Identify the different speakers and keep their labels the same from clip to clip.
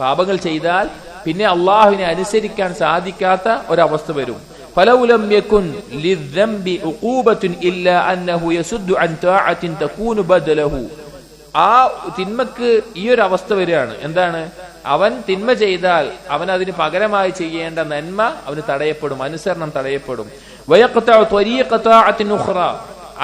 Speaker 1: പാപങ്ങൾ ചെയ്താൽ പിന്നെ അള്ളാഹുവിനെ അനുസരിക്കാൻ സാധിക്കാത്ത ഒരവസ്ഥ വരും. ഫലൗലം യകുൻ ലിദ്ദംബി ഉഖൂബത്തുൻ ഇല്ലാ അന്നഹു യസുദ്ദു അൻ തആഅത്തിൻ തകൂനു ബദലഹു. ആ തിന്മക്ക് ഈ ഒരു അവസ്ഥ വരികയാണ്. എന്താണ്? അവൻ തിന്മ ചെയ്താൽ അവൻ അതിന് പകരമായി ചെയ്യേണ്ട നന്മ അവന് തടയപ്പെടും, അനുസരണം തടയപ്പെടും. വയഖ്തഉ ത്വരീഖ തആഅത്തിൻ ഉഖ്റ.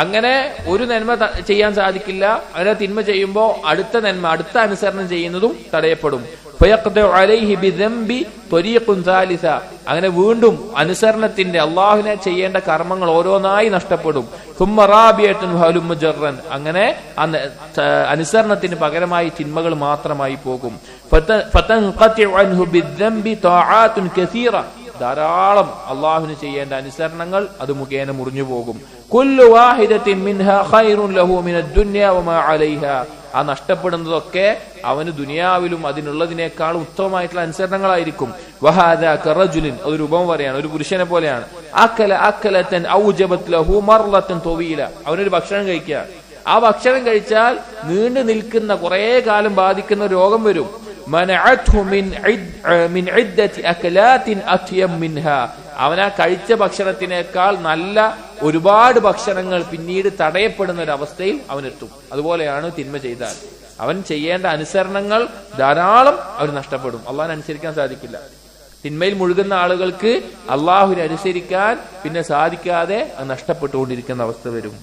Speaker 1: അങ്ങനെ ഒരു നന്മ ചെയ്യാൻ സാധിക്കില്ല. അങ്ങനെ തിന്മ ചെയ്യുമ്പോൾ അടുത്ത നന്മ, അടുത്ത അനുസരണം ചെയ്യുന്നതും തടയപ്പെടും. ഫയഖ്തഉ അലൈഹി ബിദംബി ത്വരീഖുൻ സാലിസ. അങ്ങനെ വീണ്ടും അനുസരണത്തിന്റെ, അള്ളാഹുവിനെ ചെയ്യേണ്ട കർമ്മങ്ങൾ ഓരോന്നായി നഷ്ടപ്പെടും. സുമ്മ റാബിയത്തുൻ വഹലും മുജറൻ. അങ്ങനെ അനുസരണത്തിന് പകരമായി തിന്മകൾ മാത്രമായി പോകും. ഫതൻഖതിഉ അൻഹു ബിദംബി തആഅത്തുൻ കസീറ. ധാരാളം അള്ളാഹുവിന് ചെയ്യേണ്ട അനുസരണങ്ങൾ അത് മുഖേന മുറിഞ്ഞു പോകും. കുല്ലു വാഹിദത്തിൻ മിൻഹാ ഖൈറുൻ ലഹു മിനദ് ദുനിയ വമാ അലൈഹാ. ആ നഷ്ടപ്പെടുന്നതൊക്കെ അവന് ദുനിയാവിലും അതിനുള്ളതിനേക്കാൾ ഉത്തമമായിട്ടുള്ള അനുസരണങ്ങളായിരിക്കും. വഹാദാ കറജുലിൻ. അതൊരു ഉപമ പറയാണ്, ഒരു പുരുഷനെ പോലെയാണ്. അക്കല അക്കലതൻ ഔജബത് ലഹു മർലതൻ തവീല. അവനൊരു ഭക്ഷണം കഴിക്കുക. ആ ഭക്ഷണം കഴിച്ചാൽ നീണ്ടു നിൽക്കുന്ന കുറെ കാലം ബാധിക്കുന്ന രോഗം വരും. മനഅത്ഹു മിൻ ഇദ്ദതി അകലാത്തിൻ അത്യം മിൻഹാ. അവനാ കഴിച്ച ഭക്ഷണത്തിനേക്കാൾ നല്ല ഒരുപാട് ഭക്ഷണങ്ങൾ പിന്നീട് തടയപ്പെടുന്ന ഒരവസ്ഥയിൽ അവനെത്തും. അതുപോലെയാണ് തിന്മ ചെയ്താൽ അവൻ ചെയ്യേണ്ട അനുസരണങ്ങൾ ധാരാളം അവന് നഷ്ടപ്പെടും. അള്ളാഹിനെ അനുസരിക്കാൻ സാധിക്കില്ല. തിന്മയിൽ മുഴുകുന്ന ആളുകൾക്ക് അള്ളാഹുവിനെ അനുസരിക്കാൻ പിന്നെ സാധിക്കാതെ അത് നഷ്ടപ്പെട്ടുകൊണ്ടിരിക്കുന്ന അവസ്ഥ വരും.